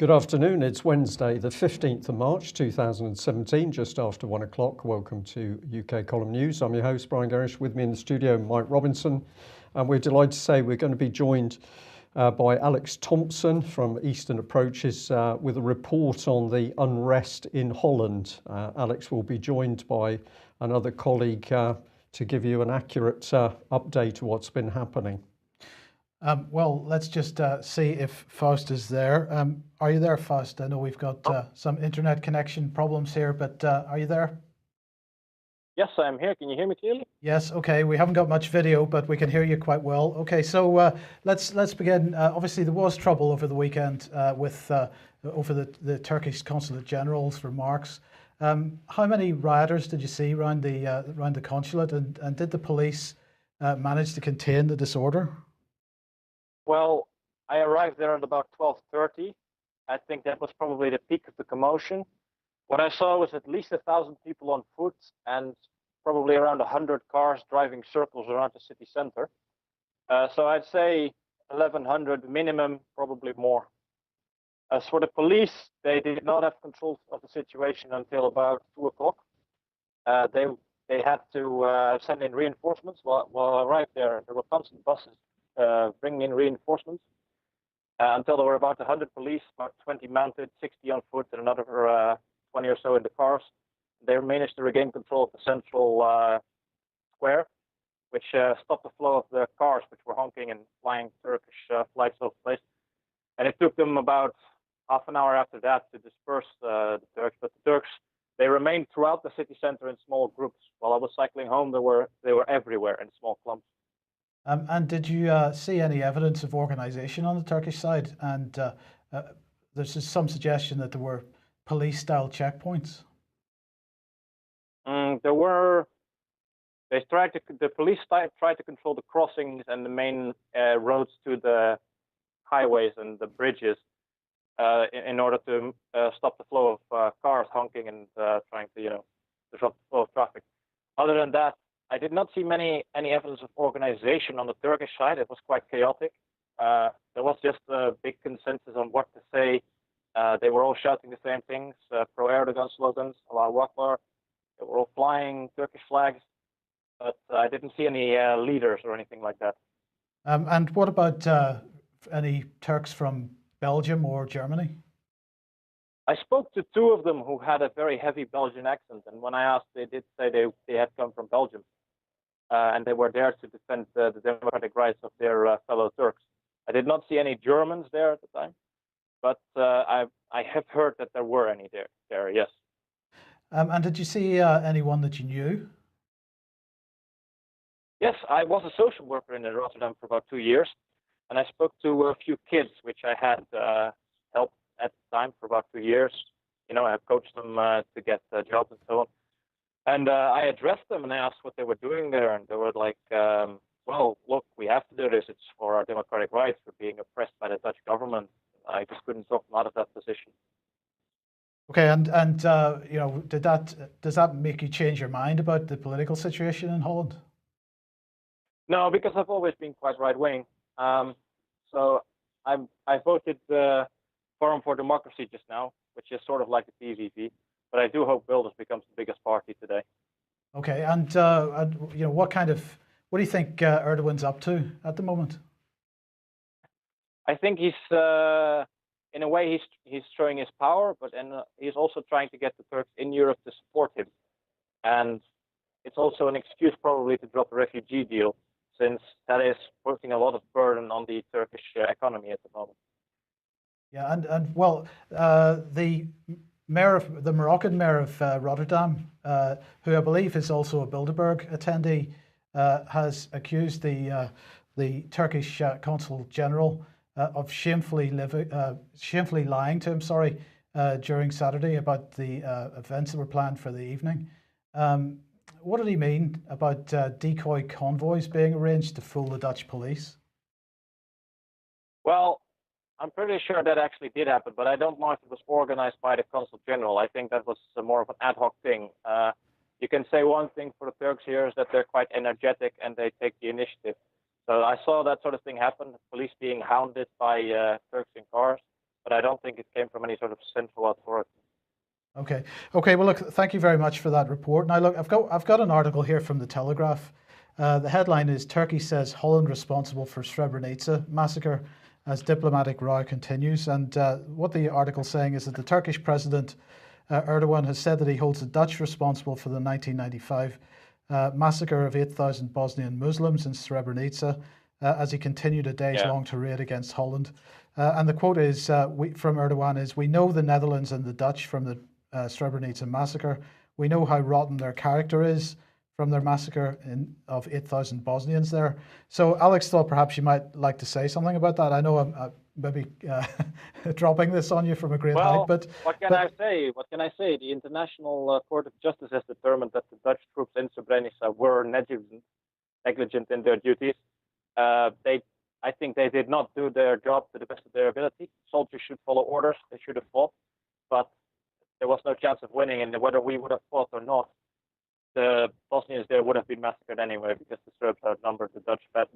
Good afternoon. It's Wednesday, the 15th of March 2017, just after 1 o'clock. Welcome to UK Column News. I'm your host, Brian Gerrish. With me in the studio, Mike Robinson. And we're delighted to say we're going to be joined by Alex Thompson from Eastern Approaches with a report on the unrest in Holland. Alex will be joined by another colleague to give you an accurate update of what's been happening. Well, let's just see if Faust is there. Are you there, Faust? I know we've got some internet connection problems here, but are you there? Yes, I'm here. Can you hear me clearly? Yes. Okay. We haven't got much video, but we can hear you quite well. Okay. So let's begin. Obviously, there was trouble over the weekend with over the Turkish Consulate General's remarks. How many rioters did you see around the consulate, and did the police manage to contain the disorder? Well, I arrived there at about 12:30. I think that was probably the peak of the commotion. What I saw was at least 1,000 people on foot and probably around 100 cars driving circles around the city center. So I'd say 1,100 minimum, probably more. As for the police, they did not have control of the situation until about 2 o'clock. They had to send in reinforcements. While I arrived there were constant buses bringing in reinforcements until there were about 100 police, about 20 mounted, 60 on foot, and another 20 or so in the cars. They managed to regain control of the central square, which stopped the flow of the cars, which were honking and flying Turkish flags over the place. And it took them about half an hour after that to disperse the Turks. But the Turks, they remained throughout the city center in small groups. While I was cycling home, they were everywhere in small clumps. And did you see any evidence of organization on the Turkish side? And there's just some suggestion that there were police-style checkpoints. There were. The police tried to control the crossings and the main roads to the highways and the bridges in order to stop the flow of cars honking and trying to disrupt the flow of traffic. Other than that, I did not see any evidence of organization on the Turkish side. It was quite chaotic. There was just a big consensus on what to say. They were all shouting the same things, pro-Erdogan slogans, Allahu Akbar. They were all flying Turkish flags, but I didn't see any leaders or anything like that. And what about any Turks from Belgium or Germany? I spoke to two of them who had a very heavy Belgian accent, and when I asked, they did say they had come from Belgium. And they were there to defend the democratic rights of their fellow Turks. I did not see any Germans there at the time, but I have heard that there were any there, yes. And did you see anyone that you knew? Yes, I was a social worker in Rotterdam for about 2 years, and I spoke to a few kids, which I had helped at the time for about 2 years. I coached them to get jobs and so on. And I addressed them and I asked what they were doing there. And they were like, well, look, we have to do this. It's for our democratic rights. We're being oppressed by the Dutch government. I just couldn't talk them out of that position. Okay, and does that make you change your mind about the political situation in Holland? No, because I've always been quite right-wing. So I voted Forum for Democracy just now, which is sort of like the PVV. But I do hope Wilders becomes the biggest party today. Okay, and what do you think Erdogan's up to at the moment? I think he's in a way he's showing his power, but he's also trying to get the Turks in Europe to support him, and it's also an excuse probably to drop the refugee deal, since that is putting a lot of burden on the Turkish economy at the moment. Yeah, and well, the Moroccan mayor of Rotterdam, who I believe is also a Bilderberg attendee, has accused the Turkish Consul General of shamefully lying to him, during Saturday about the events that were planned for the evening. What did he mean about decoy convoys being arranged to fool the Dutch police? Well, I'm pretty sure that actually did happen, but I don't know if it was organized by the Consul General. I think that was more of an ad hoc thing. You can say one thing for the Turks here is that they're quite energetic and they take the initiative. So I saw that sort of thing happen, the police being hounded by Turks in cars. but I don't think it came from any sort of central authority. Okay. Okay. Well, look. Thank you very much for that report. Now, look, I've got an article here from the Telegraph. The headline is "Turkey says Holland responsible for Srebrenica massacre as diplomatic row continues." And what the article's saying is that the Turkish president Erdogan has said that he holds the Dutch responsible for the 1995 massacre of 8,000 Bosnian Muslims in Srebrenica as he continued a days-long tirade against Holland. And the quote is from Erdogan is, "We know the Netherlands and the Dutch from the Srebrenica massacre. We know how rotten their character is from their massacre of 8,000 Bosnians there." So Alex thought perhaps you might like to say something about that. I know I'm maybe dropping this on you from a great height, but what can I say? What can I say? The International Court of Justice has determined that the Dutch troops in Srebrenica were negligent in their duties. I think they did not do their job to the best of their ability. Soldiers should follow orders. They should have fought, but there was no chance of winning. And whether we would have fought or not, the Bosnians there would have been massacred anyway, because the Serbs outnumbered the Dutch bat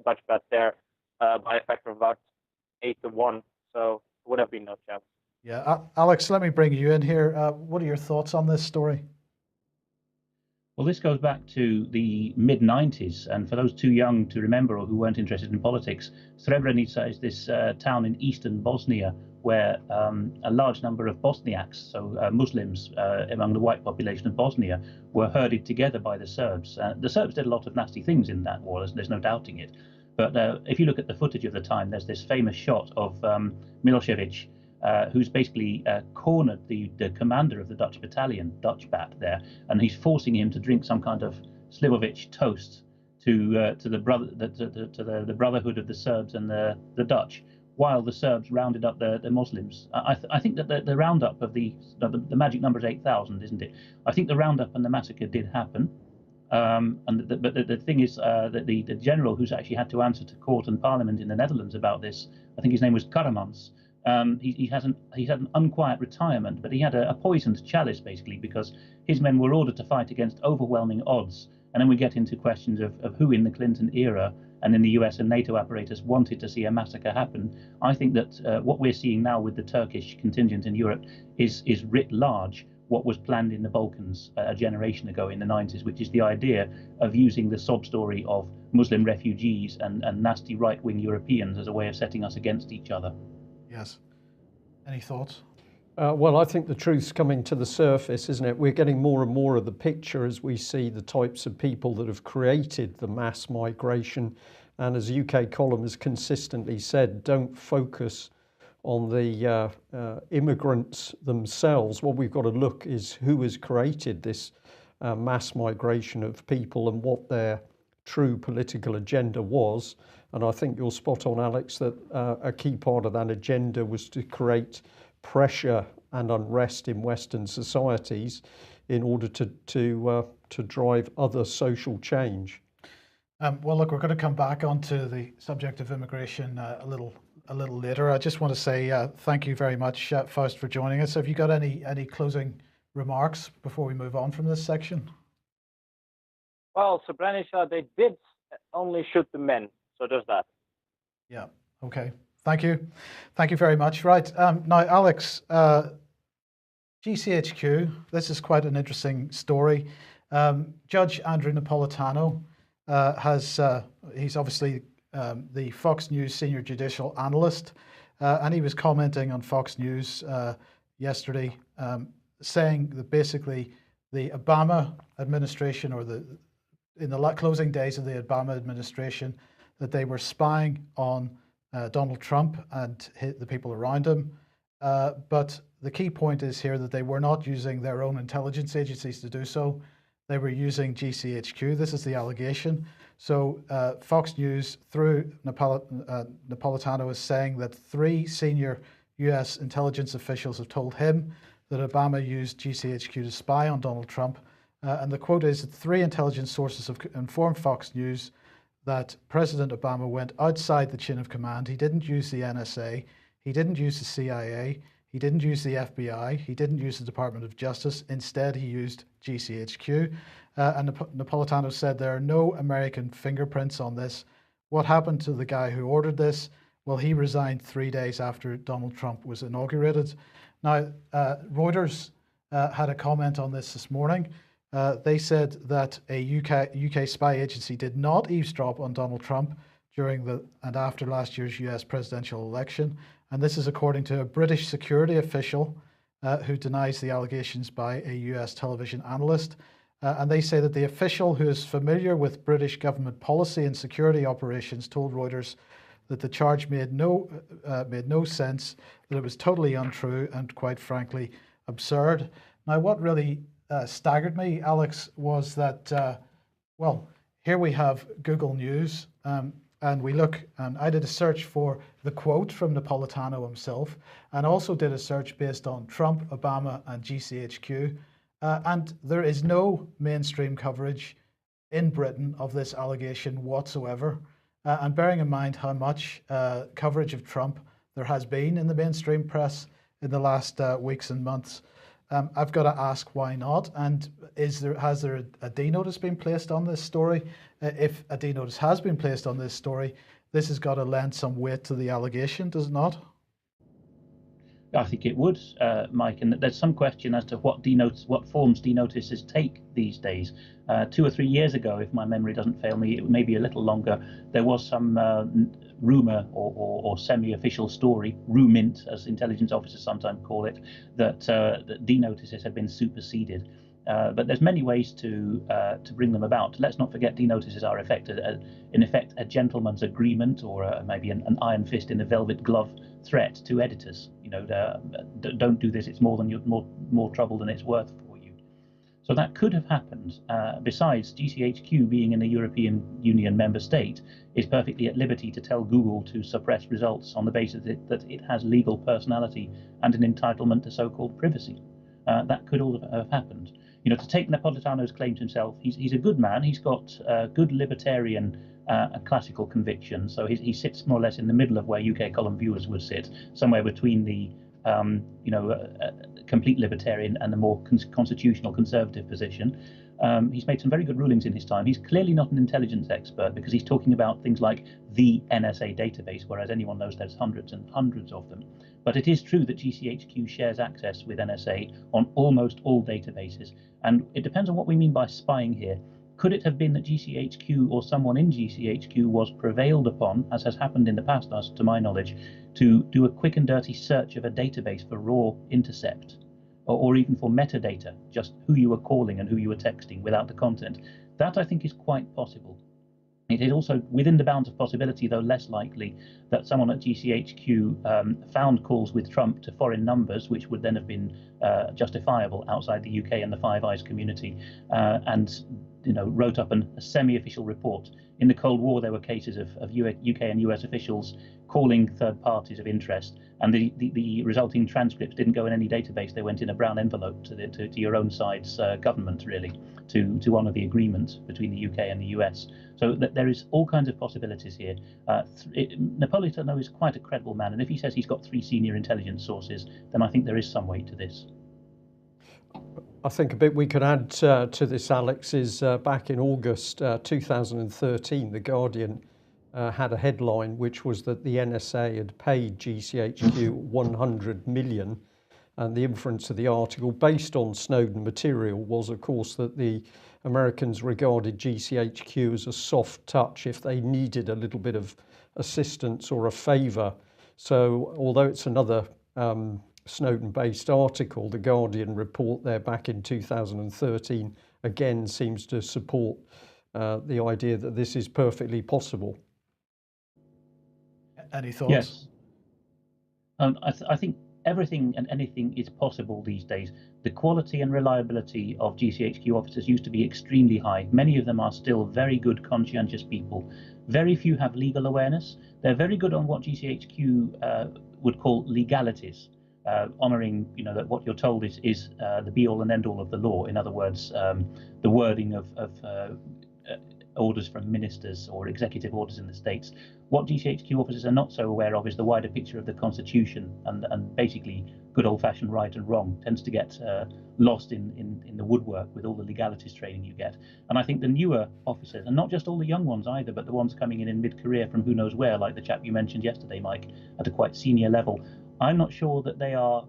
there by a factor of about 8-1. So it would have been no chance. Yeah, Alex, let me bring you in here. What are your thoughts on this story? Well, this goes back to the mid-90s, and for those too young to remember or who weren't interested in politics, Srebrenica is this town in eastern Bosnia where a large number of Bosniaks, so Muslims among the white population of Bosnia, were herded together by the Serbs. The Serbs did a lot of nasty things in that war, there's no doubting it. But if you look at the footage of the time, there's this famous shot of Milosevic, who's basically cornered the commander of the Dutch battalion, Dutch bat there, and he's forcing him to drink some kind of Slivovic toast to the brotherhood of the Serbs and the Dutch, while the Serbs rounded up the Muslims. I think that the roundup of the magic number is 8,000, isn't it? I think the roundup and the massacre did happen. But the thing is that the general who's actually had to answer to court and parliament in the Netherlands about this, I think his name was Karamans. He had an unquiet retirement, but he had a poisoned chalice basically, because his men were ordered to fight against overwhelming odds. And then we get into questions of who in the Clinton era and in the US and NATO apparatus wanted to see a massacre happen. I think that what we're seeing now with the Turkish contingent in Europe is writ large what was planned in the Balkans a generation ago in the 90s, which is the idea of using the sob story of Muslim refugees and nasty right-wing Europeans as a way of setting us against each other. Yes. Any thoughts? Well, I think the truth's coming to the surface, isn't it? We're getting more and more of the picture as we see the types of people that have created the mass migration. And as UK Column has consistently said, don't focus on the immigrants themselves. What we've got to look is who has created this mass migration of people and what their true political agenda was. And I think you're spot on, Alex, that a key part of that agenda was to create pressure and unrest in Western societies in order to drive other social change. Well, look, we're going to come back onto the subject of immigration a little later. I just want to say thank you very much, Faust, for joining us. Have you got any closing remarks before we move on from this section? Well, Srebrenica, they did only shoot the men, so there's that. Yeah. Okay. Thank you. Thank you very much. Right. Now, Alex, GCHQ, this is quite an interesting story. Judge Andrew Napolitano he's obviously the Fox News senior judicial analyst, and he was commenting on Fox News yesterday, saying that basically the Obama administration, or in the closing days of the Obama administration, that they were spying on Donald Trump and the people around him. But the key point is here that they were not using their own intelligence agencies to do so. They were using GCHQ. This is the allegation. So Fox News, through Napolitano, is saying that 3 senior US intelligence officials have told him that Obama used GCHQ to spy on Donald Trump. And the quote is that 3 intelligence sources have informed Fox News that President Obama went outside the chain of command. He didn't use the NSA. He didn't use the CIA. He didn't use the FBI. He didn't use the Department of Justice. Instead, he used GCHQ. And Napolitano said there are no American fingerprints on this. What happened to the guy who ordered this? Well, he resigned 3 days after Donald Trump was inaugurated. Now, Reuters had a comment on this morning. They said that a UK spy agency did not eavesdrop on Donald Trump during and after last year's US presidential election. And this is according to a British security official who denies the allegations by a US television analyst. And they say that the official, who is familiar with British government policy and security operations, told Reuters that the charge made no sense, that it was totally untrue and, quite frankly, absurd. Now, what really staggered me, Alex, was that, well, here we have Google News, and we look, and I did a search for the quote from Napolitano himself, and also did a search based on Trump, Obama, and GCHQ, and there is no mainstream coverage in Britain of this allegation whatsoever. And bearing in mind how much coverage of Trump there has been in the mainstream press in the last weeks and months, I've got to ask why not? And has there a D notice been placed on this story? If a D notice has been placed on this story, this has got to lend some weight to the allegation, does it not? I think it would, Mike, and there's some question as to what forms D notices take these days. 2 or 3 years ago, if my memory doesn't fail me, it may be a little longer, there was some rumour or semi-official story, rumint, as intelligence officers sometimes call it, that D notices had been superseded. But there's many ways to bring them about. Let's not forget D notices are in effect a gentleman's agreement, or maybe an iron fist in a velvet glove threat to editors. You know, don't do this. It's more trouble than it's worth for you. So that could have happened. Besides, GCHQ, being in a European Union member state, is perfectly at liberty to tell Google to suppress results on the basis that it has legal personality and an entitlement to so-called privacy. That could all have happened. You know, to take Napolitano's claim to himself, he's a good man. He's got good libertarian classical conviction. So he sits more or less in the middle of where UK column viewers would sit, somewhere between the complete libertarian and the more constitutional conservative position. He's made some very good rulings in his time. He's clearly not an intelligence expert, because he's talking about things like the NSA database, whereas anyone knows there's hundreds and hundreds of them. But it is true that GCHQ shares access with NSA on almost all databases. And it depends on what we mean by spying here. Could it have been that GCHQ or someone in GCHQ was prevailed upon, as has happened in the past, to my knowledge, to do a quick and dirty search of a database for raw intercept, or even for metadata, just who you were calling and who you were texting without the content? That, I think, is quite possible. It is also within the bounds of possibility, though less likely, that someone at GCHQ found calls with Trump to foreign numbers, which would then have been justifiable outside the UK and the Five Eyes community, and wrote up a semi-official report. In the Cold War, there were cases of UK and US officials calling third parties of interest, and the resulting transcripts didn't go in any database. They went in a brown envelope to your own side's government, really, to honour the agreement between the UK and the US. So there is all kinds of possibilities here. Napolitano is quite a credible man, and if he says he's got 3 senior intelligence sources, then I think there is some weight to this. I think a bit we could add to this, Alex, is back in August 2013, The Guardian had a headline which was that the NSA had paid GCHQ 100 million. And the inference of the article, based on Snowden material, was, of course, that the Americans regarded GCHQ as a soft touch if they needed a little bit of assistance or a favour. So although it's another Snowden-based article, the Guardian report there back in 2013 again seems to support the idea that this is perfectly possible. Any thoughts? Yes. I think everything and anything is possible these days. The quality and reliability of GCHQ officers used to be extremely high. Many of them are still very good, conscientious people. Very few have legal awareness. They're very good on what GCHQ would call legalities, honouring, that what you're told is the be-all and end-all of the law. In other words, the wording of orders from ministers or executive orders in the States. What GCHQ officers are not so aware of is the wider picture of the Constitution, and basically good old-fashioned right and wrong tends to get lost in the woodwork with all the legalities training you get. And I think the newer officers, and not just all the young ones either, but the ones coming in mid-career from who knows where, like the chap you mentioned yesterday, Mike, at a quite senior level, I'm not sure that they are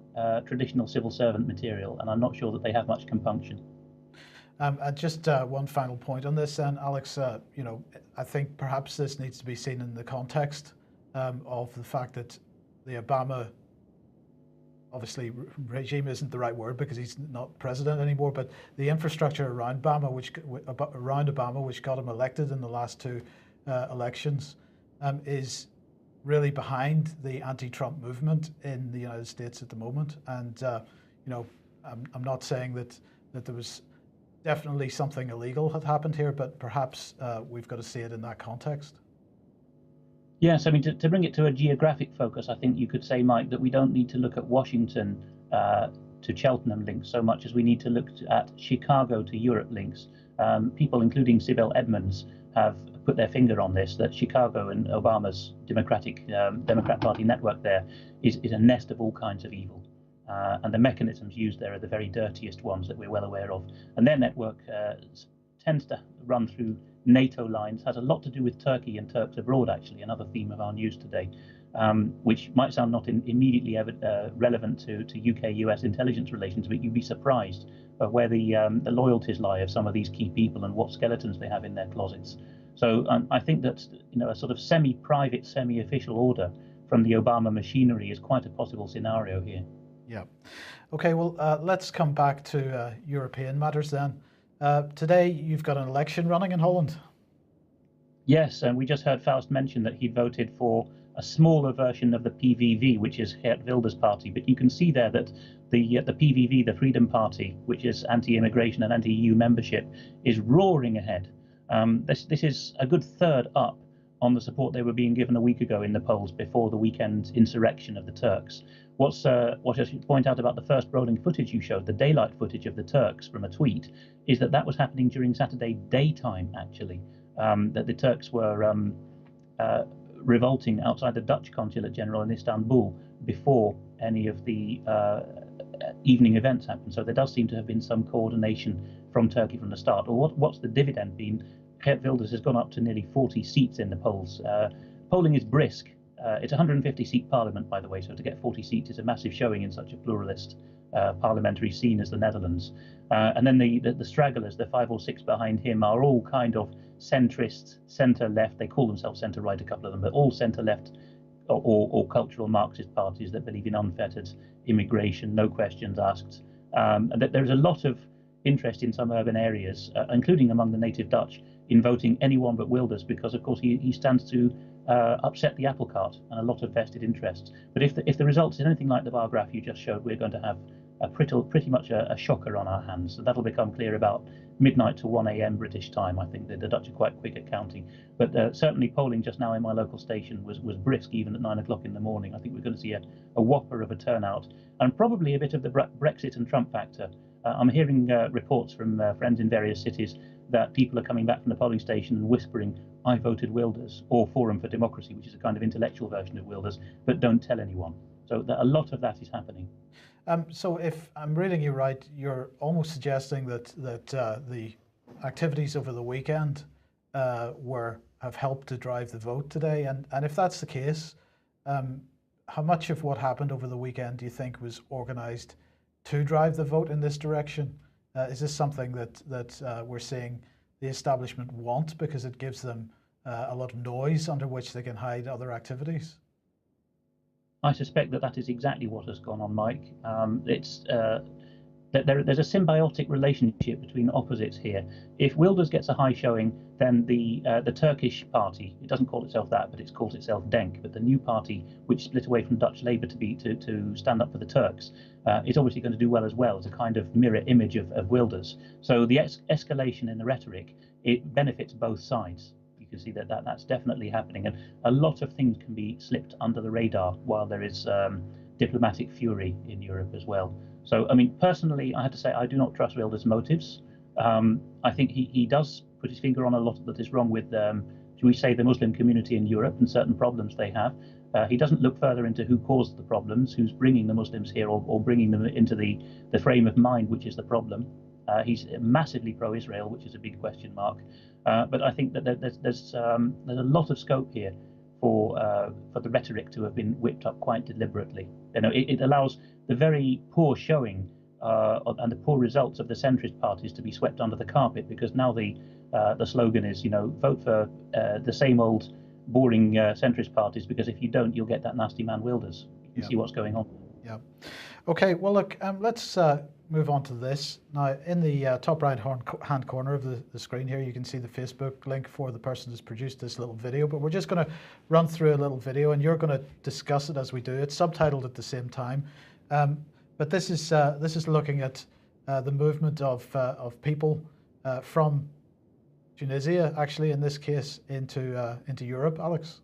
traditional civil servant material, and I'm not sure that they have much compunction. Just one final point on this, then, Alex. I think perhaps this needs to be seen in the context of the fact that the Obama, obviously, regime isn't the right word because he's not president anymore, but the infrastructure around Obama, which got him elected in the last two elections, is really behind the anti-Trump movement in the United States at the moment. And I'm not saying that there was definitely something illegal had happened here, but perhaps we've got to see it in that context. Yes, I mean, to bring it to a geographic focus, I think you could say, Mike, that we don't need to look at Washington to Cheltenham links so much as we need to look at Chicago to Europe links. People, including Sibel Edmonds, have put their finger on this, that Chicago and Obama's Democrat Party network there is a nest of all kinds of evil. And the mechanisms used there are the very dirtiest ones that we're well aware of. And their network tends to run through NATO lines, has a lot to do with Turkey and Turks abroad, actually, another theme of our news today, which might sound not immediately relevant to UK-US intelligence relations, but you'd be surprised where the loyalties lie of some of these key people and what skeletons they have in their closets. So I think that a sort of semi-private, semi-official order from the Obama machinery is quite a possible scenario here. Yeah. Okay, well, let's come back to European matters then. Today, you've got an election running in Holland. Yes, and we just heard Faust mention that he voted for a smaller version of the PVV, which is Geert Wilders' party. But you can see there that the PVV, the Freedom Party, which is anti-immigration and anti-EU membership, is roaring ahead. This is a good third up on the support they were being given a week ago in the polls before the weekend insurrection of the Turks. What I should point out about the first rolling footage you showed, the daylight footage of the Turks from a tweet, is that was happening during Saturday daytime, actually, that the Turks were revolting outside the Dutch consulate general in Istanbul before any of the evening events happened. So there does seem to have been some coordination from Turkey from the start. Or what's the dividend been? Geert Wilders has gone up to nearly 40 seats in the polls. Polling is brisk. It's a 150-seat parliament, by the way, so to get 40 seats is a massive showing in such a pluralist parliamentary scene as the Netherlands. And then the stragglers, the 5 or 6 behind him, are all kind of centrist, centre-left. They call themselves centre-right, a couple of them, but all centre-left or cultural Marxist parties that believe in unfettered immigration, no questions asked. And that there's a lot of interest in some urban areas, including among the native Dutch, in voting anyone but Wilders, because of course he stands to upset the apple cart and a lot of vested interests. But if the result is anything like the bar graph you just showed, we're going to have a pretty much a shocker on our hands. So that'll become clear about midnight to 1 a.m. British time. I think that the Dutch are quite quick at counting. But certainly polling just now in my local station was brisk even at 9 o'clock in the morning. I think we're going to see a whopper of a turnout and probably a bit of the Brexit and Trump factor. I'm hearing reports from friends in various cities that people are coming back from the polling station and whispering, "I voted Wilders," or Forum for Democracy, which is a kind of intellectual version of Wilders, but don't tell anyone. So a lot of that is happening. So if I'm reading you right, you're almost suggesting that the activities over the weekend have helped to drive the vote today. And if that's the case, how much of what happened over the weekend do you think was organised to drive the vote in this direction? Is this something that we're seeing the establishment want because it gives them a lot of noise under which they can hide other activities? I suspect that is exactly what has gone on, Mike. It's there's a symbiotic relationship between opposites here. If Wilders gets a high showing, then the Turkish party, it doesn't call itself that, but it's called itself DENK, but the new party, which split away from Dutch Labour to stand up for the Turks, is obviously going to do well as well. It's a kind of mirror image of Wilders. So the escalation in the rhetoric, it benefits both sides. You can see that's definitely happening, and a lot of things can be slipped under the radar while there is diplomatic fury in Europe as well. So, I mean, personally, I have to say I do not trust Wilders' motives. I think he does put his finger on a lot that is wrong with, should we say, the Muslim community in Europe and certain problems they have. He doesn't look further into who caused the problems, who's bringing the Muslims here or bringing them into the frame of mind, which is the problem. He's massively pro-Israel, which is a big question mark. But I think that there's a lot of scope here for the rhetoric to have been whipped up quite deliberately. You know, it allows the very poor showing and the poor results of the centrist parties to be swept under the carpet, because now the slogan is, you know, vote for the same old boring centrist parties, because if you don't, you'll get that nasty man Wilders. You can see what's going on. Yeah. Okay. Well, look. Let's move on to this now. In the top right hand corner of the screen here, you can see the Facebook link for the person who's produced this little video. But we're just going to run through a little video, and you're going to discuss it as we do. It's subtitled at the same time. But this is looking at the movement of people from Tunisia, actually, in this case, into Europe. Alex?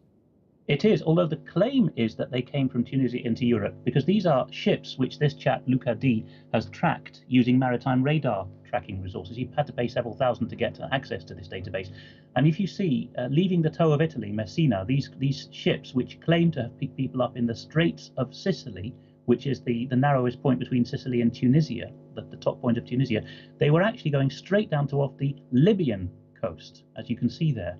It is, although the claim is that they came from Tunisia into Europe, because these are ships which this chap, Luca D, has tracked using maritime radar tracking resources. He had to pay several thousand to get access to this database. And if you see, leaving the toe of Italy, Messina, these ships which claim to have picked people up in the Straits of Sicily, which is the narrowest point between Sicily and Tunisia, the top point of Tunisia, they were actually going straight down to off the Libyan coast, as you can see there,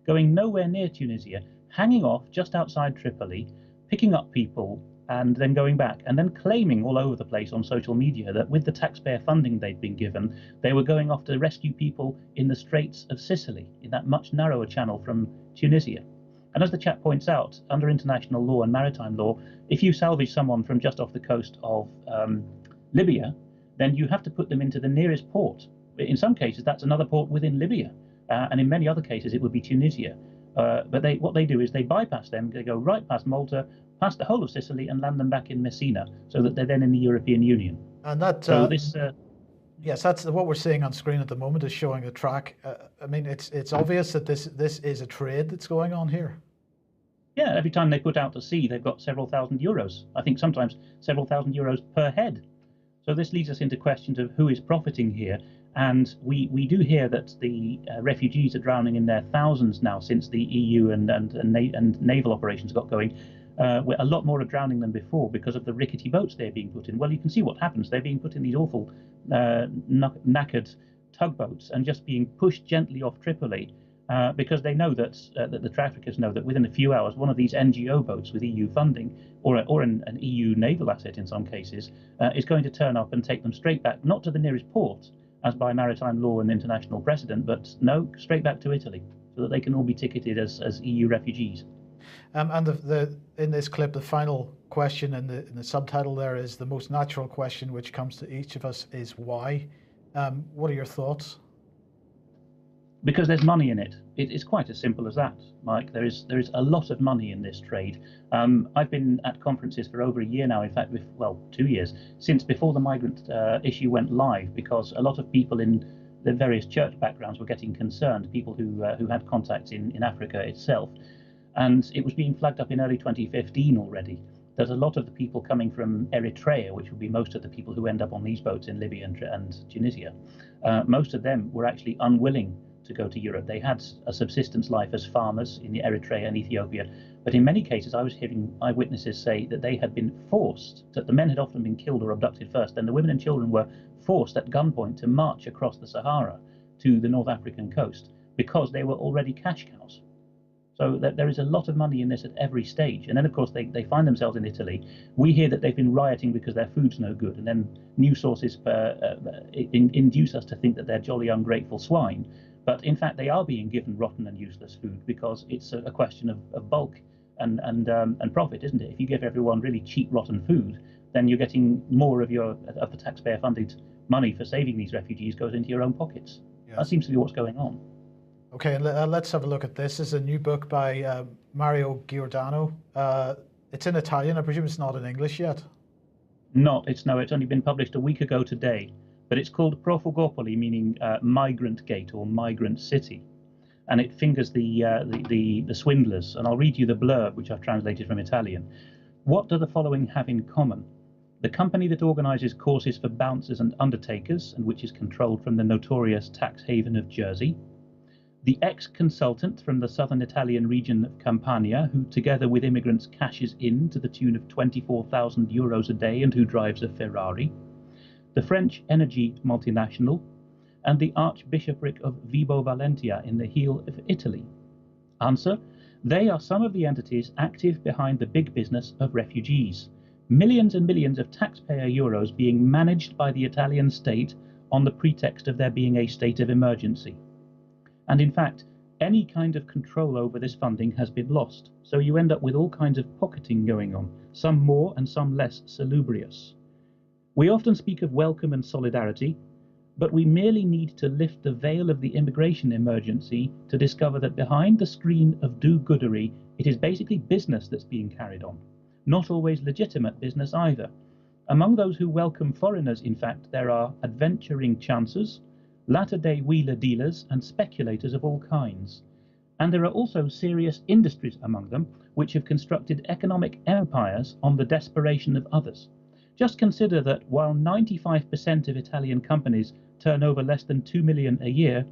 going nowhere near Tunisia, hanging off just outside Tripoli, picking up people and then going back, and then claiming all over the place on social media that with the taxpayer funding they'd been given, they were going off to rescue people in the Straits of Sicily, in that much narrower channel from Tunisia. And as the chap points out, under international law and maritime law, if you salvage someone from just off the coast of Libya, then you have to put them into the nearest port. In some cases, that's another port within Libya. And in many other cases, it would be Tunisia. But what they do is they bypass them, they go right past Malta, past the whole of Sicily, and land them back in Messina, so that they're then in the European Union. And that, so this, yes, that's what we're seeing on screen at the moment, is showing a track. I mean, it's obvious that this is a trade that's going on here. Yeah, every time they put out to sea, they've got several thousand euros. I think sometimes several thousand euros per head. So this leads us into questions of who is profiting here. And we do hear that the refugees are drowning in their thousands now since the EU and naval operations got going. Where a lot more are drowning than before because of the rickety boats they're being put in. Well, you can see what happens. They're being put in these awful knackered tugboats and just being pushed gently off Tripoli because they know that the traffickers know that within a few hours, one of these NGO boats with EU funding or an EU naval asset in some cases is going to turn up and take them straight back, not to the nearest port, as by maritime law and international precedent, but no, straight back to Italy, so that they can all be ticketed as EU refugees. And in this clip, the final question in the subtitle there is the most natural question which comes to each of us is why. What are your thoughts? Because there's money in it. It's quite as simple as that, Mike. There is a lot of money in this trade. I've been at conferences for over a year now, in fact, 2 years, since before the migrant issue went live, because a lot of people in the various church backgrounds were getting concerned, people who had contacts in Africa itself. And it was being flagged up in early 2015 already that a lot of the people coming from Eritrea, which would be most of the people who end up on these boats in Libya and Tunisia, most of them were actually unwilling to go to Europe. They had a subsistence life as farmers in Eritrea and Ethiopia, but in many cases I was hearing eyewitnesses say that they had been forced, that the men had often been killed or abducted first, and the women and children were forced at gunpoint to march across the Sahara to the North African coast because they were already cash cows. So there is a lot of money in this at every stage. And then, of course, they find themselves in Italy. We hear that they've been rioting because their food's no good. And then news sources induce us to think that they're jolly ungrateful swine. But in fact, they are being given rotten and useless food because it's a question of bulk and profit, isn't it? If you give everyone really cheap, rotten food, then you're getting more of the taxpayer-funded money for saving these refugees goes into your own pockets. Yes. That seems to be what's going on. Okay, and let's have a look at this. This is a new book by Mario Giordano. It's in Italian. I presume it's not in English yet. It's only been published a week ago today. But it's called Profugopoli, meaning migrant gate or migrant city, and it fingers the swindlers. And I'll read you the blurb, which I've translated from Italian. What do the following have in common? The company that organises courses for bouncers and undertakers, and which is controlled from the notorious tax haven of Jersey. The ex-consultant from the southern Italian region of Campania, who together with immigrants cashes in to the tune of 24,000 euros a day and who drives a Ferrari, the French energy multinational, and the Archbishopric of Vibo Valentia in the heel of Italy. Answer: they are some of the entities active behind the big business of refugees. Millions and millions of taxpayer euros being managed by the Italian state on the pretext of there being a state of emergency. And in fact, any kind of control over this funding has been lost, so you end up with all kinds of pocketing going on, some more and some less salubrious. We often speak of welcome and solidarity, but we merely need to lift the veil of the immigration emergency to discover that behind the screen of do-goodery, it is basically business that's being carried on. Not always legitimate business either. Among those who welcome foreigners, in fact, there are adventuring chancers, latter-day wheeler dealers, and speculators of all kinds. And there are also serious industries among them, which have constructed economic empires on the desperation of others. Just consider that while 95% of Italian companies turn over less than 2 million a year,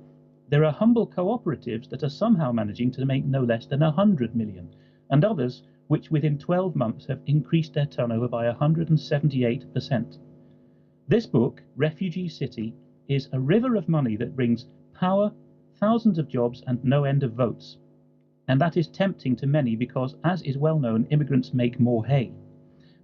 there are humble cooperatives that are somehow managing to make no less than 100 million, and others which within 12 months have increased their turnover by 178%. This book, Refugee City, is a river of money that brings power, thousands of jobs, and no end of votes. And that is tempting to many because, as is well known, immigrants make more hay.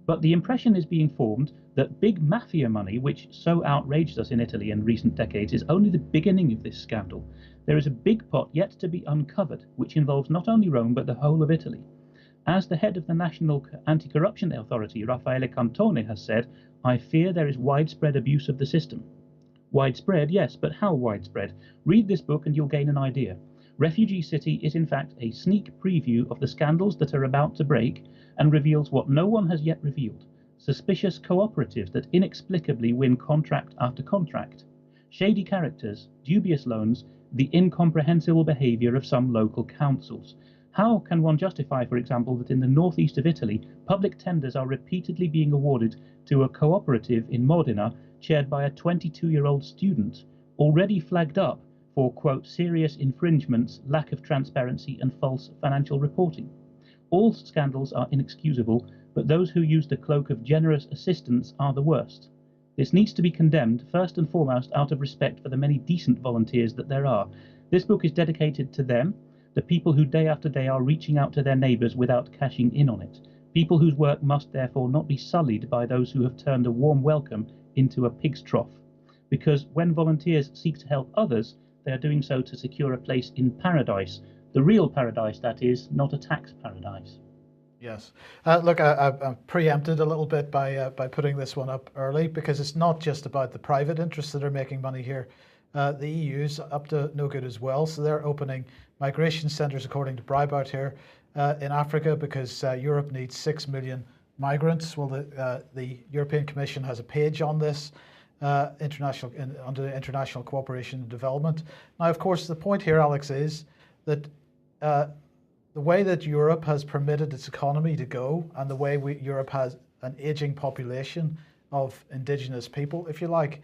But the impression is being formed that big mafia money, which so outraged us in Italy in recent decades, is only the beginning of this scandal. There is a big pot yet to be uncovered, which involves not only Rome but the whole of Italy. As the head of the National Anti-Corruption Authority, Raffaele Cantone, has said, "I fear there is widespread abuse of the system." Widespread, yes, but how widespread? Read this book and you'll gain an idea. Refugee City is in fact a sneak preview of the scandals that are about to break and reveals what no one has yet revealed: suspicious cooperatives that inexplicably win contract after contract, shady characters, dubious loans, the incomprehensible behaviour of some local councils. How can one justify, for example, that in the northeast of Italy, public tenders are repeatedly being awarded to a cooperative in Modena chaired by a 22-year-old student, already flagged up for, quote, serious infringements, lack of transparency and false financial reporting? All scandals are inexcusable, but those who use the cloak of generous assistance are the worst. This needs to be condemned, first and foremost, out of respect for the many decent volunteers that there are. This book is dedicated to them, the people who day after day are reaching out to their neighbours without cashing in on it, people whose work must therefore not be sullied by those who have turned a warm welcome into a pig's trough. Because when volunteers seek to help others, they are doing so to secure a place in paradise, the real paradise, that is, not a tax paradise. Yes. Look, I preempted a little bit by putting this one up early, because it's not just about the private interests that are making money here. The EU's up to no good as well, so they're opening migration centres, according to Breitbart here, in Africa, because Europe needs 6 million migrants. Well, the European Commission has a page on this under the International Cooperation and Development. Now, of course, the point here, Alex, is that the way that Europe has permitted its economy to go, and the way Europe has an aging population of indigenous people, if you like,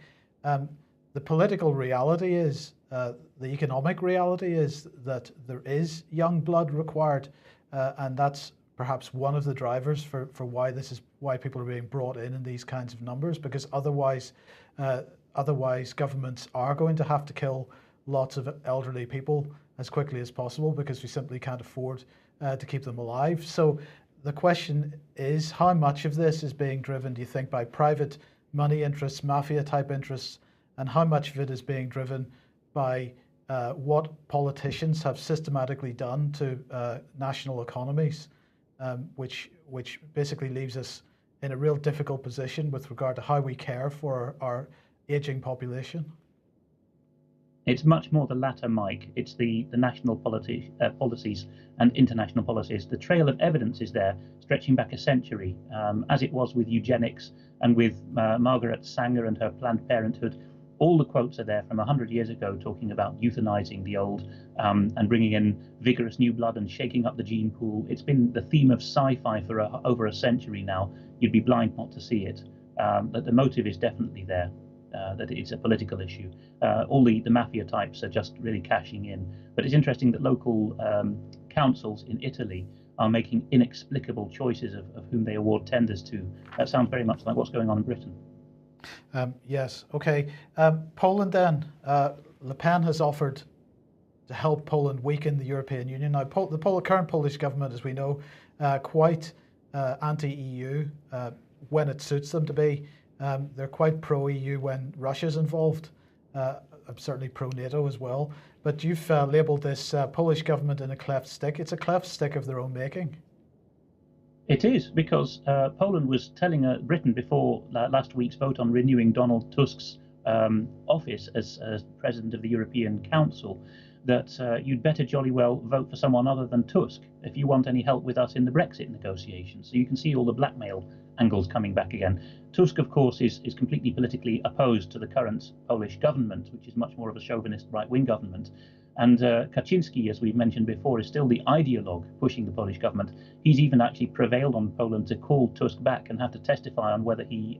the political reality is, the economic reality is that there is young blood required, and that's perhaps one of the drivers for why people are being brought in these kinds of numbers, because otherwise governments are going to have to kill lots of elderly people as quickly as possible, because we simply can't afford to keep them alive. So the question is, how much of this is being driven, do you think, by private money interests, mafia type interests, and how much of it is being driven by what politicians have systematically done to national economies, which basically leaves us in a real difficult position with regard to how we care for our aging population? It's much more the latter, Mike. It's the national policies and international policies. The trail of evidence is there, stretching back a century, as it was with eugenics and with Margaret Sanger and her Planned Parenthood. All the quotes are there from 100 years ago, talking about euthanizing the old and bringing in vigorous new blood and shaking up the gene pool. It's been the theme of sci-fi for over a century now. You'd be blind not to see it. But the motive is definitely there. that it's a political issue. All the mafia types are just really cashing in. But it's interesting that local councils in Italy are making inexplicable choices of whom they award tenders to. That sounds very much like what's going on in Britain. Yes, okay. Poland then, Le Pen has offered to help Poland weaken the European Union. Now, the current Polish government, as we know, quite anti-EU when it suits them to be. They're quite pro-EU when Russia's involved, certainly pro-NATO as well. But you've labelled this Polish government in a cleft stick. It's a cleft stick of their own making. It is, because Poland was telling Britain before last week's vote on renewing Donald Tusk's office as President of the European Council that you'd better jolly well vote for someone other than Tusk if you want any help with us in the Brexit negotiations. So you can see all the blackmail angles coming back again. Tusk, of course, is completely politically opposed to the current Polish government, which is much more of a chauvinist right-wing government. And Kaczynski, as we've mentioned before, is still the ideologue pushing the Polish government. He's even actually prevailed on Poland to call Tusk back and have to testify on whether he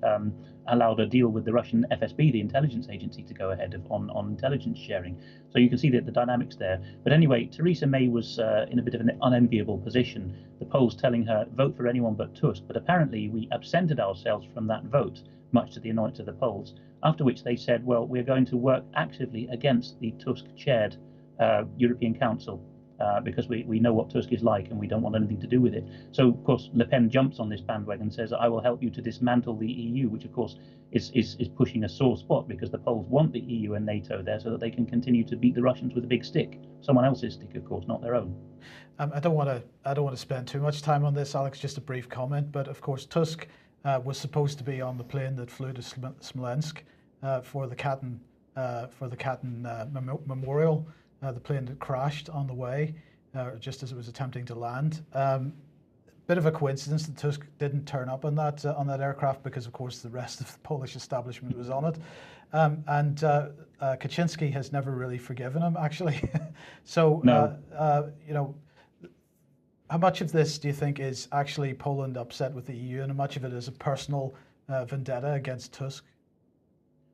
allowed a deal with the Russian FSB, the intelligence agency, to go ahead on intelligence sharing. So you can see that the dynamics there. But anyway, Theresa May was in a bit of an unenviable position. The polls telling her, vote for anyone but Tusk. But apparently we absented ourselves from that vote, much to the annoyance of the polls, after which they said, well, we're going to work actively against the Tusk-chaired European Council because we know what Tusk is like and we don't want anything to do with it. So, of course, Le Pen jumps on this bandwagon and says, I will help you to dismantle the EU, which, of course, is pushing a sore spot because the Poles want the EU and NATO there so that they can continue to beat the Russians with a big stick. Someone else's stick, of course, not their own. I don't want to spend too much time on this, Alex, just a brief comment. But, of course, Tusk was supposed to be on the plane that flew to Smolensk for the Katyn memorial. The plane that crashed on the way, just as it was attempting to land. Bit of a coincidence that Tusk didn't turn up on that aircraft because, of course, the rest of the Polish establishment was on it. And Kaczynski has never really forgiven him, actually. So, no. You know, how much of this do you think is actually Poland upset with the EU, and how much of it is a personal vendetta against Tusk?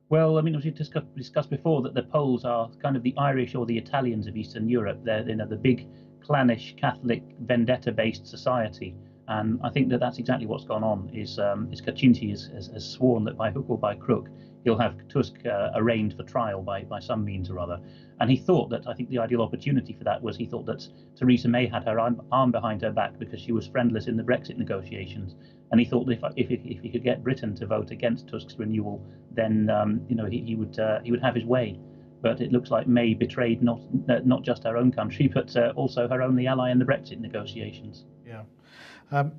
Well, I mean, as we discussed before, that the Poles are kind of the Irish or the Italians of Eastern Europe. They're, the big clannish Catholic vendetta-based society, and I think that that's exactly what's gone on. Is Kaczynski has sworn that by hook or by crook he'll have Tusk arraigned for trial by some means or other. And he thought that, I think the ideal opportunity for that was he thought that Theresa May had her arm behind her back because she was friendless in the Brexit negotiations. And he thought that if he could get Britain to vote against Tusk's renewal, then he would have his way. But it looks like May betrayed not just her own country, but also her only ally in the Brexit negotiations. Yeah.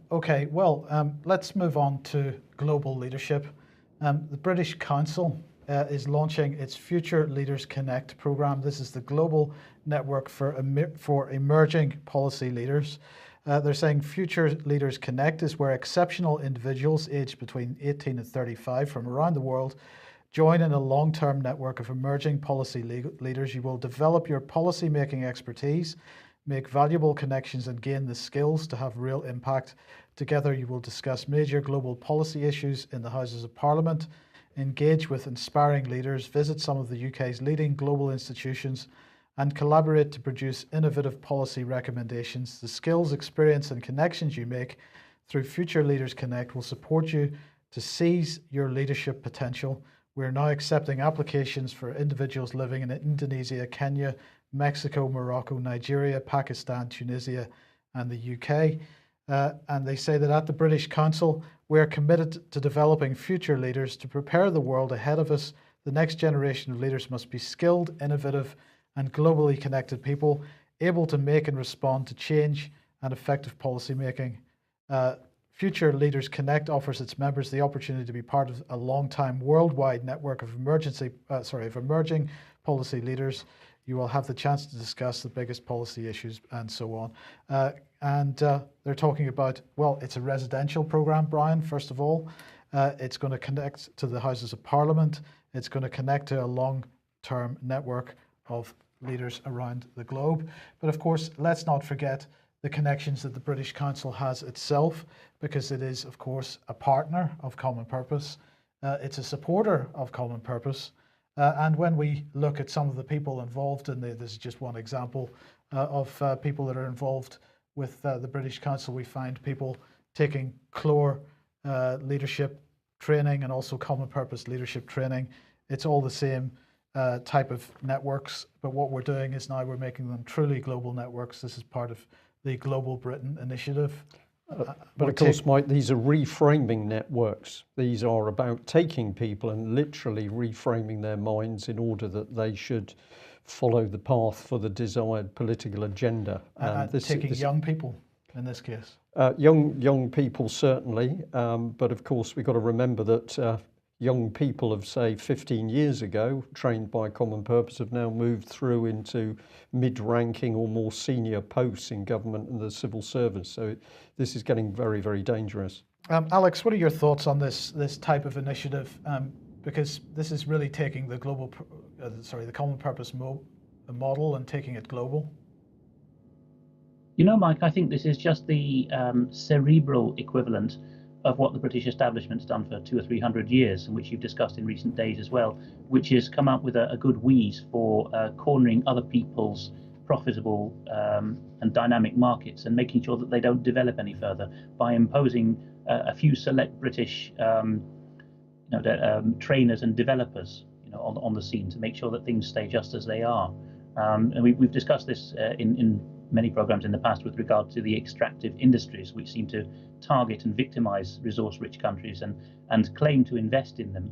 Okay. Well, let's move on to global leadership. The British Council is launching its Future Leaders Connect program. This is the global network for emerging policy leaders. They're saying Future Leaders Connect is where exceptional individuals aged between 18 and 35 from around the world join in a long-term network of emerging policy leaders. You will develop your policy-making expertise, make valuable connections, and gain the skills to have real impact. Together, you will discuss major global policy issues in the Houses of Parliament, engage with inspiring leaders, visit some of the UK's leading global institutions, and collaborate to produce innovative policy recommendations. The skills, experience, and connections you make through Future Leaders Connect will support you to seize your leadership potential. We're now accepting applications for individuals living in Indonesia, Kenya, Mexico, Morocco, Nigeria, Pakistan, Tunisia, and the UK. And they say that at the British Council, we are committed to developing future leaders to prepare the world ahead of us. The next generation of leaders must be skilled, innovative, and globally connected people, able to make and respond to change and effective policy making. Future Leaders Connect offers its members the opportunity to be part of a long-time worldwide network of emerging policy leaders. You will have the chance to discuss the biggest policy issues and so on. They're talking about, well, it's a residential program, Brian, first of all. It's going to connect to the Houses of Parliament. It's going to connect to a long-term network of leaders around the globe. But of course, let's not forget the connections that the British Council has itself, because it is, of course, a partner of common purpose. It's a supporter of common purpose. And when we look at some of the people involved in this is just one example of people that are involved with the British Council. We find people taking CLOR leadership training and also common purpose leadership training. It's all the same type of networks, but what we're doing is now we're making them truly global networks. This is part of the Global Britain Initiative. But of course, Mike, these are reframing networks. These are about taking people and literally reframing their minds in order that they should follow the path for the desired political agenda. And taking young people in this case. Young people certainly, but of course we've got to remember that young people of, say, 15 years ago, trained by Common Purpose, have now moved through into mid-ranking or more senior posts in government and the civil service. So this is getting very, very dangerous. Alex, what are your thoughts on this type of initiative? Because this is really taking the the Common Purpose model and taking it global. You know, Mike, I think this is just the cerebral equivalent of what the British establishment's done for 200 or 300 years, and which you've discussed in recent days as well, which has come up with a good wheeze for cornering other people's profitable and dynamic markets and making sure that they don't develop any further by imposing a few select British trainers and developers, on the scene to make sure that things stay just as they are. And we've discussed this in many programs in the past with regard to the extractive industries, which seem to target and victimize resource-rich countries and claim to invest in them,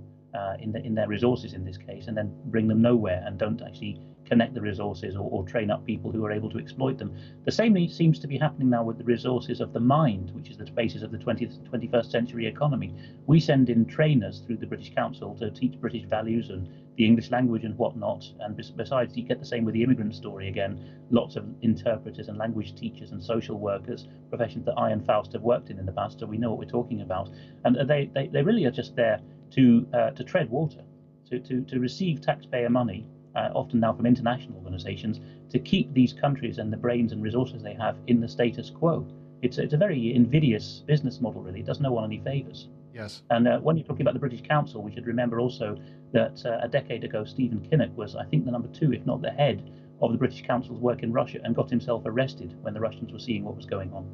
in their resources in this case, and then bring them nowhere and don't actually connect the resources or train up people who are able to exploit them. The same seems to be happening now with the resources of the mind, which is the basis of the 21st century economy. We send in trainers through the British Council to teach British values and the English language and whatnot. And besides, you get the same with the immigrant story again. Lots of interpreters and language teachers and social workers, professions that I and Faust have worked in the past, so we know what we're talking about. And they really are just there to tread water, to receive taxpayer money, often now from international organisations, to keep these countries and the brains and resources they have in the status quo. It's a very invidious business model, really. It does no one any favours. Yes. And when you're talking about the British Council, we should remember also that a decade ago, Stephen Kinnock was, I think, the number 2, if not the head of the British Council's work in Russia, and got himself arrested when the Russians were seeing what was going on.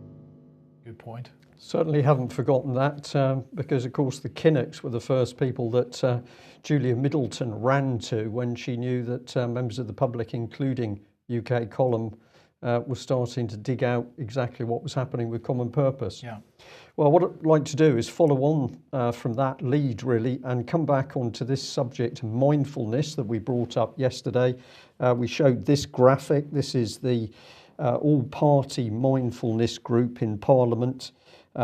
Good point. Certainly haven't forgotten that, because of course the Kinnocks were the first people that Julia Middleton ran to when she knew that members of the public, including UK Column, were starting to dig out exactly what was happening with Common Purpose. Yeah. Well, what I'd like to do is follow on from that lead, really, and come back onto this subject of mindfulness that we brought up yesterday. We showed this graphic. This is the all-party mindfulness group in Parliament,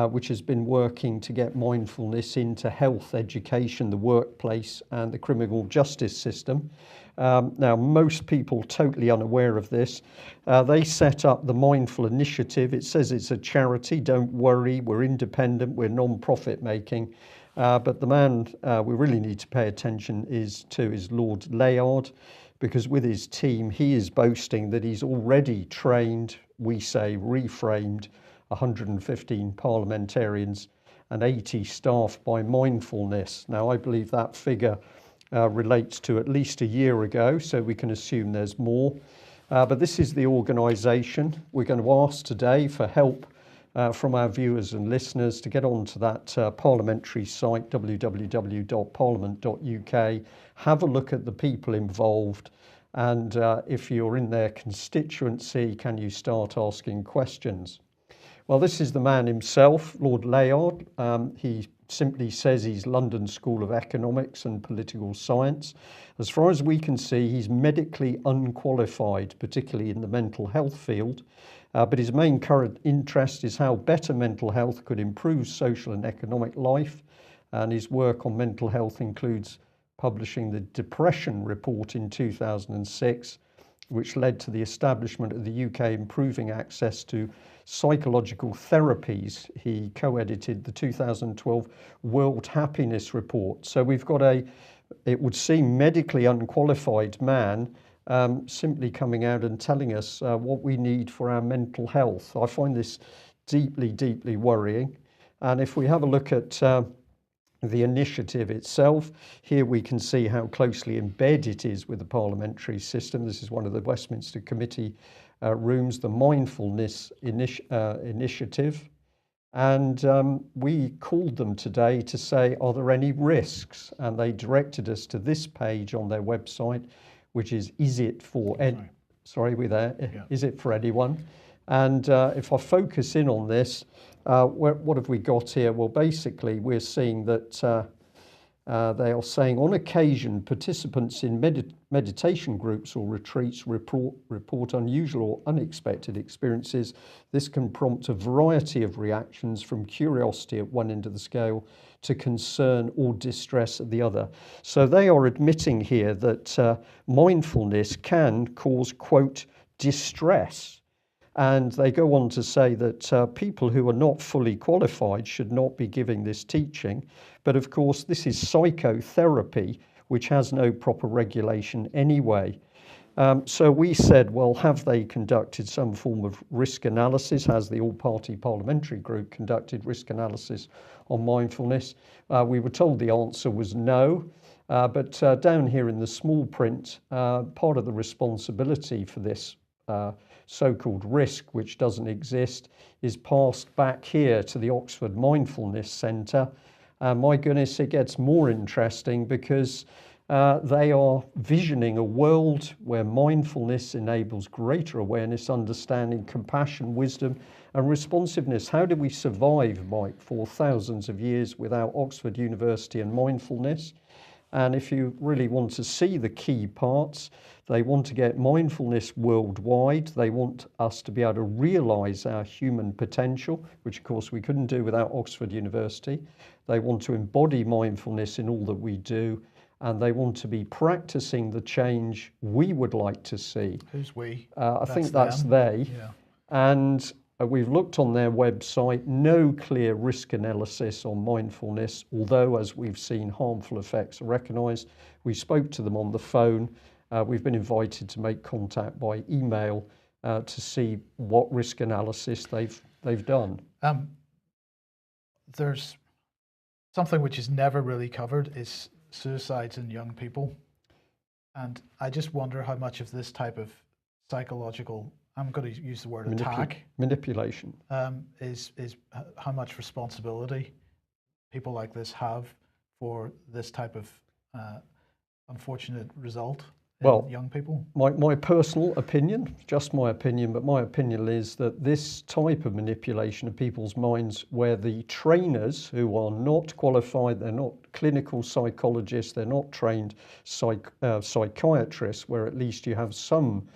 which has been working to get mindfulness into health, education, the workplace and the criminal justice system. Now, most people totally unaware of this. They set up the Mindful Initiative. It says it's a charity. Don't worry, we're independent, we're non-profit making. But the man we really need to pay attention to is Lord Layard, because with his team, he is boasting that he's already trained, we say reframed, 115 parliamentarians and 80 staff by mindfulness. Now, I believe that figure relates to at least a year ago, so we can assume there's more. But this is the organisation. We're going to ask today for help from our viewers and listeners to get onto that parliamentary site, www.parliament.uk, have a look at the people involved, and if you're in their constituency, can you start asking questions? Well, this is the man himself, Lord Layard. He simply says he's London School of Economics and Political Science. As far as we can see, he's medically unqualified, particularly in the mental health field. But his main current interest is how better mental health could improve social and economic life. And his work on mental health includes publishing the Depression Report in 2006, which led to the establishment of the UK Improving Access to Psychological Therapies. He co-edited the 2012 World Happiness Report. So we've got it would seem, medically unqualified man simply coming out and telling us what we need for our mental health. I find this deeply, deeply worrying. And if we have a look at the initiative itself. Here we can see how closely embedded it is with the parliamentary system. This is one of the Westminster Committee rooms, the Mindfulness Initiative. And we called them today to say, are there any risks? And they directed us to this page on their website, which is it for sorry, we're there. Yeah. Is it for anyone? And if I focus in on this, what have we got here? Well, basically, we're seeing that they are saying on occasion, participants in meditation groups or retreats report unusual or unexpected experiences. This can prompt a variety of reactions, from curiosity at one end of the scale to concern or distress at the other. So they are admitting here that mindfulness can cause, quote, distress. And they go on to say that people who are not fully qualified should not be giving this teaching. But of course, this is psychotherapy, which has no proper regulation anyway. So we said, well, have they conducted some form of risk analysis? Has the all-party parliamentary group conducted risk analysis on mindfulness? We were told the answer was no. But down here in the small print, part of the responsibility for this so-called risk, which doesn't exist, is passed back here to the Oxford Mindfulness Centre. My goodness, it gets more interesting because they are visioning a world where mindfulness enables greater awareness, understanding, compassion, wisdom, and responsiveness. How did we survive, Mike, for thousands of years without Oxford University and mindfulness? And if you really want to see the key parts, they want to get mindfulness worldwide. They want us to be able to realise our human potential, which of course we couldn't do without Oxford University. They want to embody mindfulness in all that we do, and they want to be practicing the change we would like to see. Who's we? I think that's they. Yeah. And we've looked on their website, no clear risk analysis on mindfulness, although, as we've seen, harmful effects are recognised. We spoke to them on the phone. We've been invited to make contact by email to see what risk analysis they've done. There's something which is never really covered is suicides in young people. And I just wonder how much of this type of psychological, I'm going to use the word attack, manipulation, is how much responsibility people like this have for this type of unfortunate result in young people. My personal opinion, just my opinion, but my opinion is that this type of manipulation of people's minds, where the trainers who are not qualified, they're not clinical psychologists, they're not trained psychiatrists, where at least you have some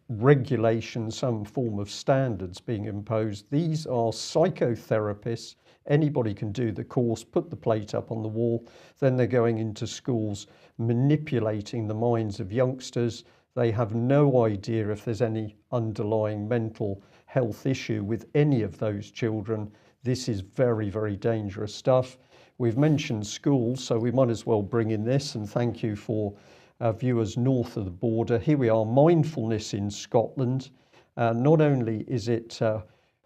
regulation, some form of standards being imposed. These are psychotherapists. Anybody can do the course, put the plate up on the wall. Then they're going into schools, manipulating the minds of youngsters. They have no idea if there's any underlying mental health issue with any of those children. This is very, very dangerous stuff. We've mentioned schools, so we might as well bring in this, and thank you for viewers north of the border. Here we are, mindfulness in Scotland. Not only is it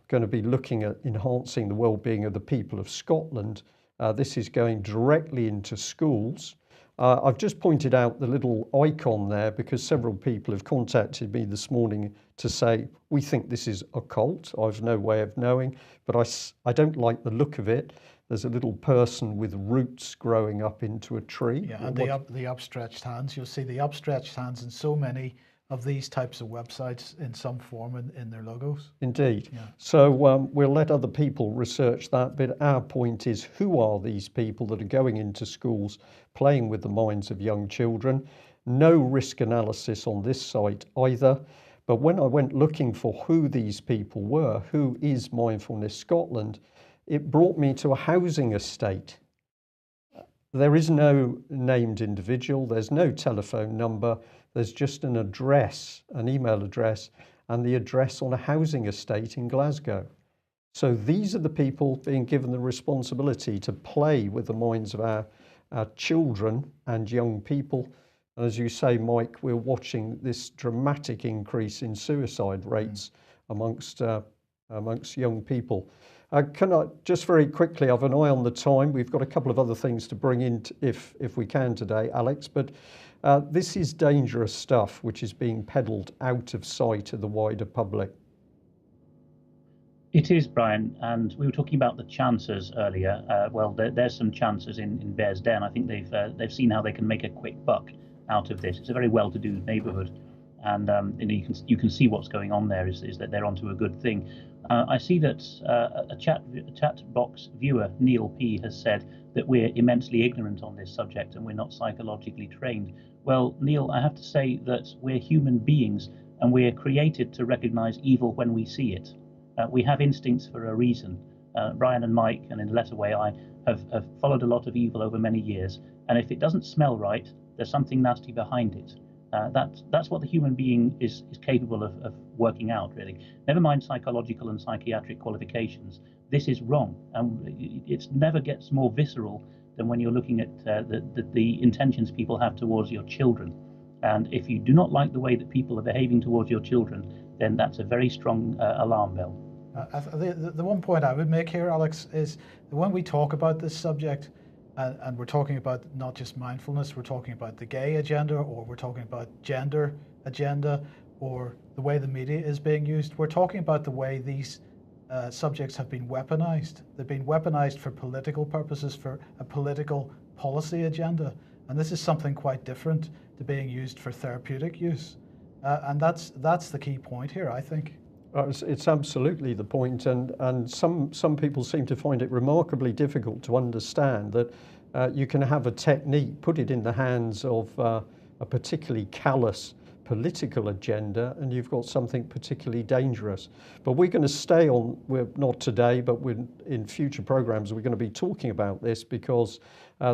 going to be looking at enhancing the well-being of the people of Scotland, this is going directly into schools. I've just pointed out the little icon there because several people have contacted me this morning to say, we think this is a cult. I've no way of knowing, but I don't like the look of it. There's a little person with roots growing up into a tree. Yeah, and the upstretched hands. You'll see the upstretched hands in so many of these types of websites in some form in their logos. Indeed. Yeah. So we'll let other people research that, but our point is, who are these people that are going into schools, playing with the minds of young children? No risk analysis on this site either. But when I went looking for who these people were, who is Mindfulness Scotland, it brought me to a housing estate. There is no named individual, there's no telephone number, there's just an address, an email address, and the address on a housing estate in Glasgow. So these are the people being given the responsibility to play with the minds of our children and young people. And as you say, Mike, we're watching this dramatic increase in suicide rates amongst young people. Can I just very quickly, I have an eye on the time. We've got a couple of other things to bring in if we can today, Alex, but this is dangerous stuff which is being peddled out of sight of the wider public. It is, Brian, and we were talking about the chancers earlier. Well, there's some chancers in Bears Den. I think they've seen how they can make a quick buck out of this. It's a very well-to-do neighbourhood, and you can see what's going on there is that they're onto a good thing. I see that a chat box viewer, Neil P, has said that we're immensely ignorant on this subject and we're not psychologically trained. Well, Neil, I have to say that we're human beings and we're created to recognise evil when we see it. We have instincts for a reason. Brian and Mike, and in the letter way, I have followed a lot of evil over many years, and if it doesn't smell right, there's something nasty behind it. That's what the human being is capable of working out, really. Never mind psychological and psychiatric qualifications. This is wrong, and it never gets more visceral than when you're looking at the intentions people have towards your children. And if you do not like the way that people are behaving towards your children, then that's a very strong alarm bell. The one point I would make here, Alex, is that when we talk about this subject, and we're talking about not just mindfulness, we're talking about the gay agenda, or we're talking about gender agenda, or the way the media is being used, we're talking about the way these subjects have been weaponized. They've been weaponized for political purposes, for a political policy agenda. And this is something quite different to being used for therapeutic use. And that's the key point here, I think. It's absolutely the point, and some people seem to find it remarkably difficult to understand that you can have a technique, put it in the hands of a particularly callous political agenda, and you've got something particularly dangerous. But we're going to stay on, we're not today, but in future programs we're going to be talking about this, because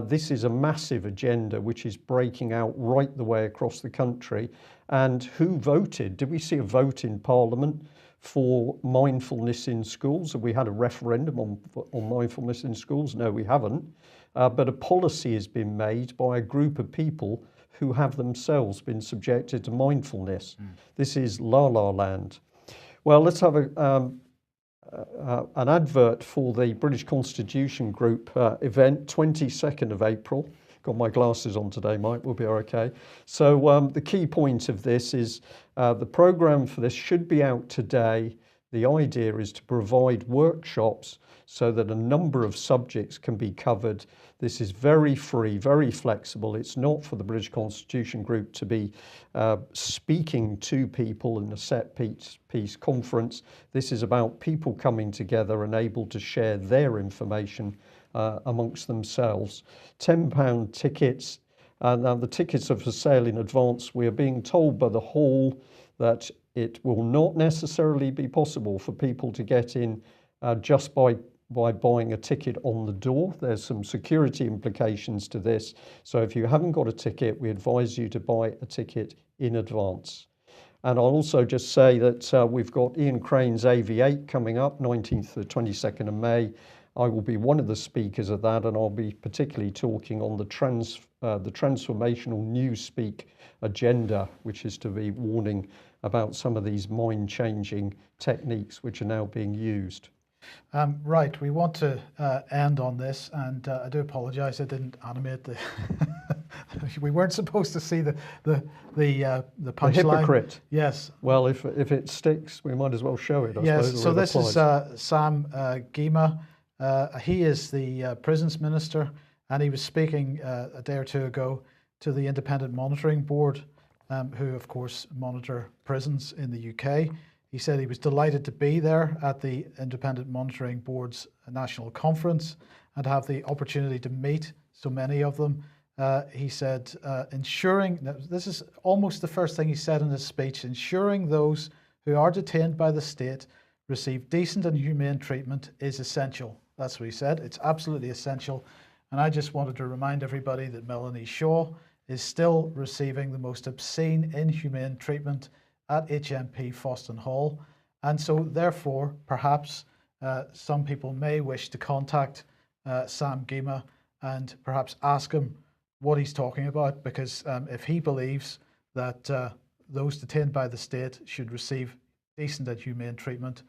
this is a massive agenda which is breaking out right the way across the country. And who voted? Did we see a vote in Parliament for mindfulness in schools? Have we had a referendum on mindfulness in schools? No, we haven't. But a policy has been made by a group of people who have themselves been subjected to mindfulness. This is La La Land. Well, let's have an advert for the British Constitution Group event, 22nd of April. Got my glasses on today, Mike, we'll be okay. So the key point of this is the programme for this should be out today. The idea is to provide workshops so that a number of subjects can be covered. This is very free, very flexible. It's not for the British Constitution Group to be speaking to people in a set piece conference. This is about people coming together and able to share their information amongst themselves. £10 tickets. Now the tickets are for sale in advance. We are being told by the hall that it will not necessarily be possible for people to get in just by buying a ticket on the door. There's some security implications to this. So if you haven't got a ticket, we advise you to buy a ticket in advance. And I'll also just say that we've got Ian Crane's AV8 coming up, 19th to 22nd of May. I will be one of the speakers of that, and I'll be particularly talking on the transformational Newspeak agenda, which is to be warning about some of these mind-changing techniques which are now being used. Right, we want to end on this, and I do apologise I didn't animate the. We weren't supposed to see the punchline. The hypocrite. Yes. Well, if it sticks, we might as well show it. I yes. suppose, So this is Sam Gyimah. He is the prisons minister, and he was speaking a day or two ago to the Independent Monitoring Board, who of course monitor prisons in the UK. He said he was delighted to be there at the Independent Monitoring Board's national conference and have the opportunity to meet so many of them. He said, ensuring, this is almost the first thing he said in his speech, ensuring those who are detained by the state receive decent and humane treatment is essential. That's what he said. It's absolutely essential. And I just wanted to remind everybody that Melanie Shaw is still receiving the most obscene, inhumane treatment at HMP Foston Hall. And so therefore, perhaps some people may wish to contact Sam Gyimah and perhaps ask him what he's talking about, because if he believes that those detained by the state should receive decent and humane treatment,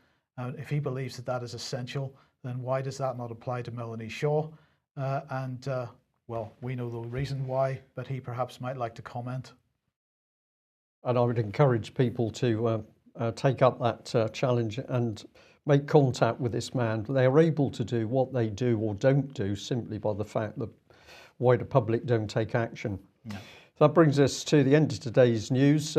if he believes that that is essential, then why does that not apply to Melanie Shaw? Well, we know the reason why, but he perhaps might like to comment. And I would encourage people to take up that challenge and make contact with this man. They are able to do what they do or don't do simply by the fact that wider public don't take action. Yeah. That brings us to the end of today's news.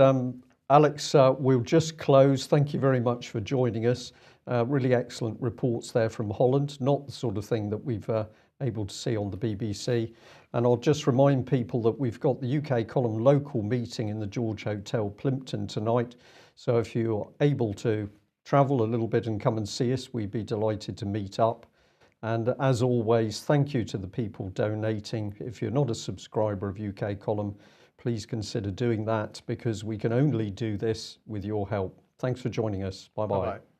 Alex, we'll just close. Thank you very much for joining us. Really excellent reports there from Holland, not the sort of thing that we've able to see on the BBC. And I'll just remind people that we've got the UK Column local meeting in the George Hotel, Plympton tonight. So if you're able to travel a little bit and come and see us, we'd be delighted to meet up. And as always, thank you to the people donating. If you're not a subscriber of UK Column, please consider doing that, because we can only do this with your help. Thanks for joining us. Bye-bye. Bye-bye.